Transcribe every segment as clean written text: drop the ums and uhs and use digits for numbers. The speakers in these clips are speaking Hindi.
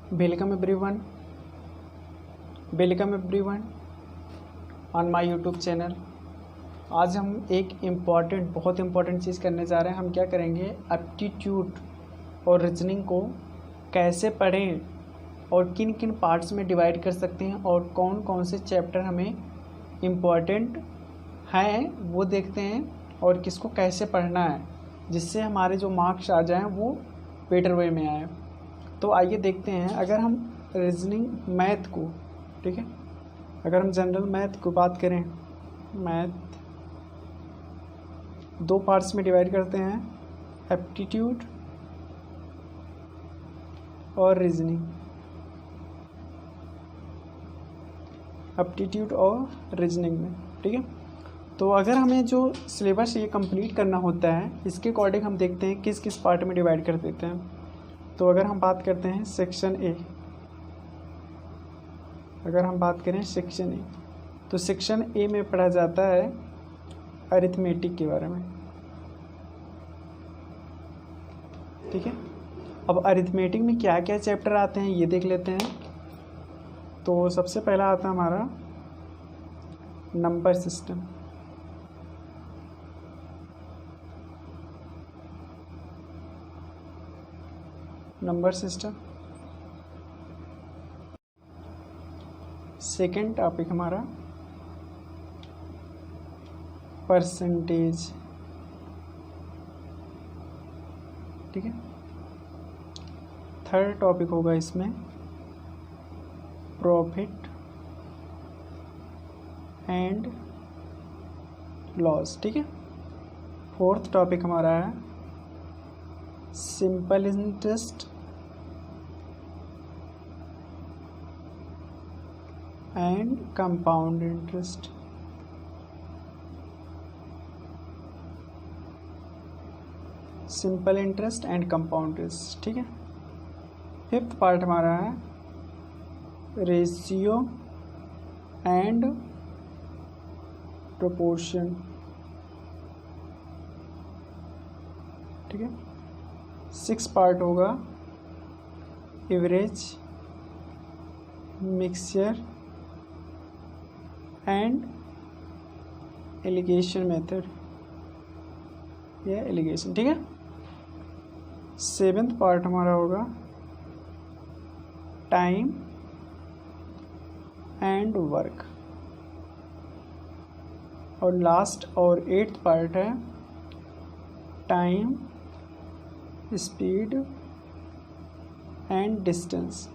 Welcome everyone on my YouTube channel. आज हम एक बहुत इम्पॉर्टेंट चीज़ करने जा रहे हैं। हम क्या करेंगे, एप्टीट्यूड और रीजनिंग को कैसे पढ़ें और किन किन पार्ट्स में डिवाइड कर सकते हैं और कौन कौन से चैप्टर हमें इम्पॉर्टेंट हैं वो देखते हैं और किसको कैसे पढ़ना है, जिससे हमारे जो मार्क्स आ जाएं वो बेटर वे में आए। तो आइए देखते हैं। अगर हम रीजनिंग मैथ को, ठीक है, अगर हम जनरल मैथ को बात करें, मैथ दो पार्ट्स में डिवाइड करते हैं, एप्टीट्यूड और रीजनिंग। एप्टीट्यूड और रीजनिंग में, ठीक है। तो अगर हमें जो सिलेबस ये कंप्लीट करना होता है, इसके अकॉर्डिंग हम देखते हैं किस किस पार्ट में डिवाइड कर देते हैं। तो अगर हम बात करते हैं सेक्शन ए, तो सेक्शन ए में पढ़ा जाता है अरिथमेटिक के बारे में, ठीक है। अब अरिथमेटिक में क्या क्या चैप्टर आते हैं ये देख लेते हैं। तो सबसे पहला आता है हमारा नंबर सिस्टम। सेकेंड टॉपिक हमारा परसेंटेज, ठीक है। थर्ड टॉपिक होगा इसमें प्रॉफिट एंड लॉस, ठीक है। फोर्थ टॉपिक हमारा है simple interest and compound interest. Simple interest and compound interest, ठीक है। फिफ्थ पार्ट हमारा है रेशियो एंड प्रोपोर्शन, ठीक है। सिक्स पार्ट होगा average, mixture and allegation method या एलिगेशन, ठीक है। सेवेंथ पार्ट हमारा होगा टाइम एंड वर्क, और लास्ट और एट्थ पार्ट है टाइम, स्पीड एंड डिस्टेंस।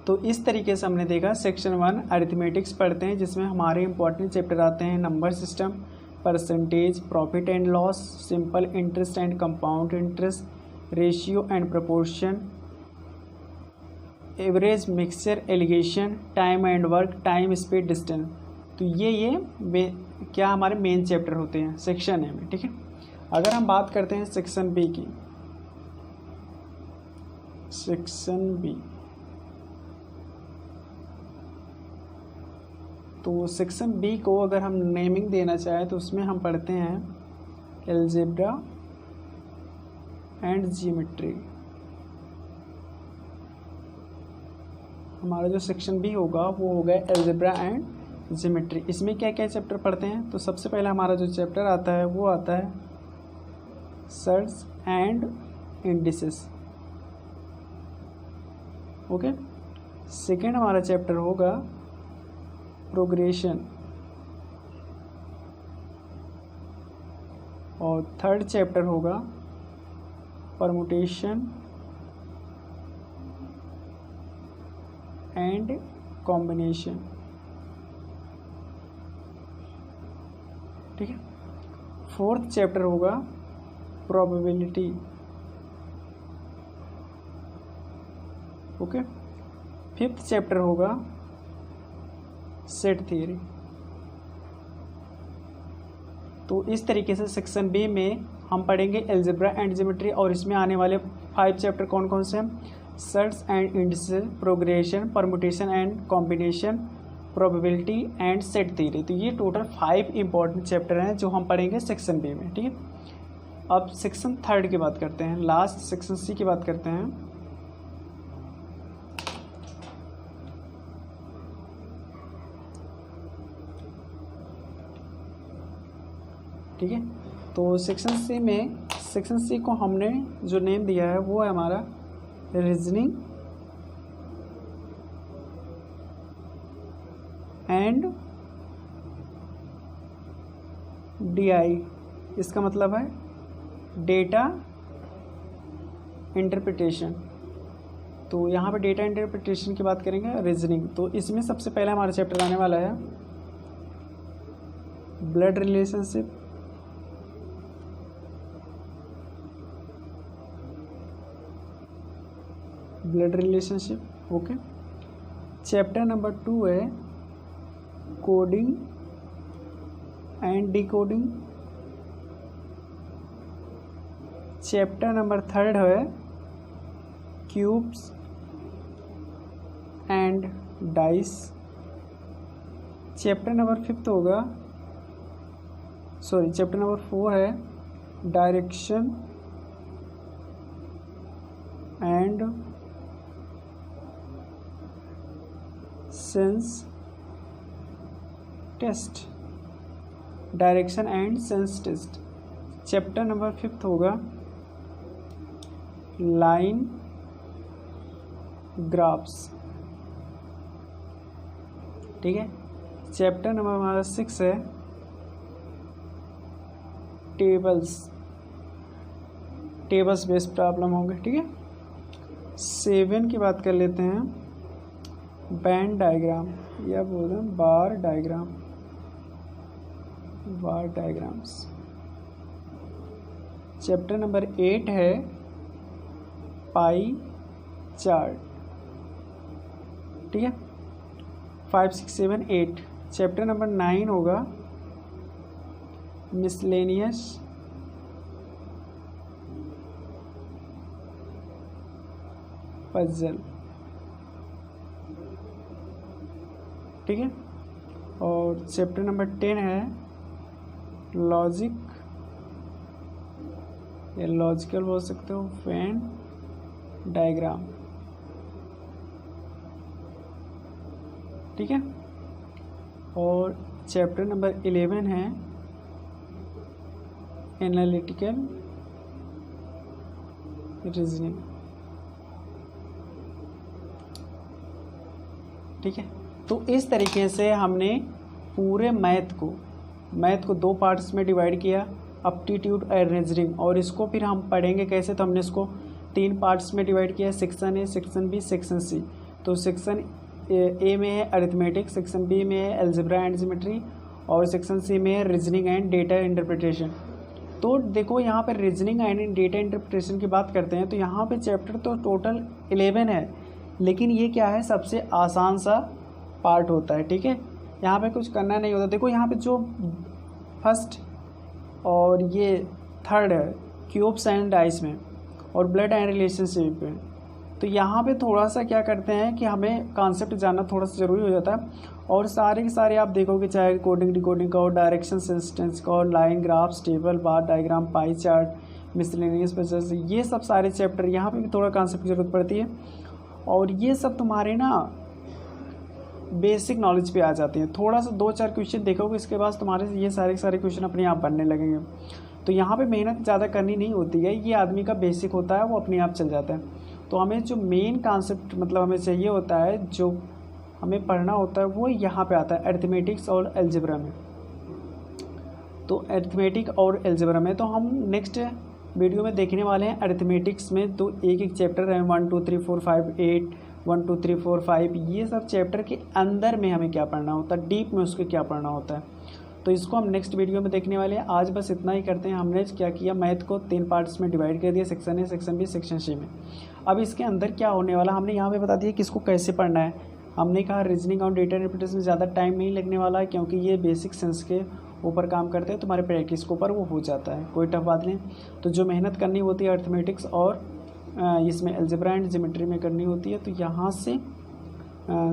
तो इस तरीके से हमने देखा सेक्शन 1 अरिथमेटिक्स पढ़ते हैं, जिसमें हमारे इंपॉर्टेंट चैप्टर आते हैं number system, percentage, profit and loss, simple interest and compound interest, ratio and proportion, average, mixture, alligation, time and work, time, speed, distance. तो ये क्या हमारे मेन चैप्टर होते हैं सेक्शन ए में, ठीक है। अगर हम बात करते हैं सेक्शन बी की, सेक्शन बी, तो सेक्शन बी को अगर हम नेमिंग देना चाहें तो उसमें हम पढ़ते हैं एल्जेब्रा एंड जियोमेट्री। हमारा जो सेक्शन बी होगा वो होगा एल्जेब्रा एंड जियोमेट्री। इसमें क्या क्या चैप्टर पढ़ते हैं, तो सबसे पहला हमारा जो चैप्टर आता है वो आता है search and indices, okay. Second हमारा चैप्टर होगा प्रोग्रेशन, और थर्ड चैप्टर होगा परमुटेशन एंड कॉम्बिनेशन, ठीक है। फोर्थ चैप्टर होगा प्रोबेबिलिटी, ओके। फिफ्थ चैप्टर होगा सेट थ्योरी। तो इस तरीके से सेक्शन बी में हम पढ़ेंगे एल्जेब्रा एंड ज्योमेट्री, और इसमें आने वाले 5 चैप्टर कौन कौन से हैं, search and indices, progression, permutation and combination, probability and set theory. तो ये टोटल 5 इंपॉर्टेंट चैप्टर हैं जो हम पढ़ेंगे सेक्शन बी में, ठीक है। अब सेक्शन थर्ड की बात करते हैं, लास्ट सेक्शन सी की बात करते हैं। ठीक है, तो सेक्शन सी में, सेक्शन सी को हमने जो नेम दिया है वो है हमारा रीजनिंग एंड DI। इसका मतलब है डेटा इंटरप्रिटेशन। तो यहाँ पे डेटा इंटरप्रिटेशन की बात करेंगे, रीजनिंग। तो इसमें सबसे पहला हमारा चैप्टर आने वाला है blood relationship, blood relationship. Okay, chapter number 2 है coding and decoding. Chapter number 3 है cubes and dice. Chapter number 5 होगा, सॉरी चैप्टर नंबर 4 है direction and sense test, direction and sense test. Chapter number 5 होगा लाइन ग्राफ्स। ठीक है, चैप्टर नंबर हमारा 6 है टेबल्स, टेबल्स बेस्ड प्रॉब्लम होंगे। ठीक है, 7 की बात कर लेते हैं बैंड डायग्राम, या बोल रहे हैं बार डायग्राम, बार डायग्राम्स। चैप्टर नंबर 8 है पाई चार्ट। ठीक है, 5, 6, 7, 8। चैप्टर नंबर 9 होगा मिसलेनियस पजल। ठीक है, और चैप्टर नंबर 10 है लॉजिक, या लॉजिकल बोल सकते हो, वेन डायग्राम। ठीक है, और चैप्टर नंबर 11 है एनालिटिकल रीजनिंग। ठीक है, तो इस तरीके से हमने पूरे मैथ को 2 पार्ट्स में डिवाइड किया, एप्टीट्यूड और रीजनिंग। और इसको फिर हम पढ़ेंगे कैसे, तो हमने इसको 3 पार्ट्स में डिवाइड किया, section A, section B, section C. तो सेक्शन ए में है अरिथमेटिक, सेक्शन बी में है अलजेब्रा एंड ज्योमेट्री, और सेक्शन सी में है रीजनिंग एंड डेटा इंटरप्रिटेशन। तो देखो यहाँ पर रीजनिंग एंड डेटा इंटरप्रिटेशन की बात करते हैं तो यहाँ पे चैप्टर तो टोटल 11 है, लेकिन ये क्या है, सबसे आसान सा पार्ट होता है। ठीक है, यहाँ पे कुछ करना नहीं होता। देखो यहाँ पे जो फर्स्ट और ये थर्ड है क्यूब्स एंड डाइस में, और ब्लड एंड रिलेशनशिप में, तो यहाँ पे थोड़ा सा क्या करते हैं कि हमें कॉन्सेप्ट जानना थोड़ा सा ज़रूरी हो जाता है। और सारे के सारे आप देखोगे, चाहे कोडिंग डिकोडिंग का हो, डायरेक्शन सेंस का हो, line graphs, table, bar diagram, pie chart, miscellaneous puzzles, ये सब सारे चैप्टर यहाँ पे भी थोड़ा कॉन्सेप्ट की ज़रूरत पड़ती है। और ये सब तुम्हारे ना बेसिक नॉलेज पे आ जाती हैं। थोड़ा सा 2-4 क्वेश्चन देखोगे, इसके बाद तुम्हारे ये सारे के सारे क्वेश्चन अपने आप बनने लगेंगे। तो यहाँ पे मेहनत ज़्यादा करनी नहीं होती है, ये आदमी का बेसिक होता है, वो अपने आप चल जाता है। तो हमें जो मेन कॉन्सेप्ट मतलब हमें चाहिए होता है, जो हमें पढ़ना होता है, वो यहाँ पे आता है अरिथमेटिक्स और अलजेब्रा में। तो अरिथमेटिक और अलजेब्रा में तो हम नेक्स्ट वीडियो में देखने वाले हैं अरिथमेटिक्स में। तो एक एक चैप्टर है 1 2 3 4 5 8 1 2 3 4 5, ये सब चैप्टर के अंदर में हमें क्या पढ़ना होता है, डीप में उसके क्या पढ़ना होता है, तो इसको हम नेक्स्ट वीडियो में देखने वाले हैं। आज बस इतना ही करते हैं। हमने क्या किया, मैथ को 3 पार्ट्स में डिवाइड कर दिया, section A, section B, section C में। अब इसके अंदर क्या होने वाला हमने यहाँ पे बता दिया कि इसको कैसे पढ़ना है। हमने कहा रीजनिंग और डेटा इंटरप्रिटेशन में ज़्यादा टाइम नहीं लगने वाला है, क्योंकि ये बेसिक सेंस के ऊपर काम करते हैं, तुम्हारे प्रैक्टिस के ऊपर वो हो जाता है, कोई टफ बात नहीं। तो जो मेहनत करनी होती है अरिथमेटिक्स और इसमें अलजेब्रा एंड ज्योमेट्री में करनी होती है। तो यहाँ से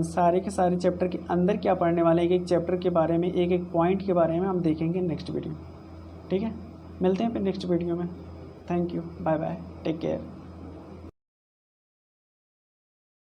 सारे के सारे चैप्टर के अंदर क्या पढ़ने वाले हैं, एक एक चैप्टर के बारे में, एक एक पॉइंट के बारे में हम देखेंगे नेक्स्ट वीडियो। ठीक है। मिलते हैं फिर नेक्स्ट वीडियो में। Thank you, bye bye, take care.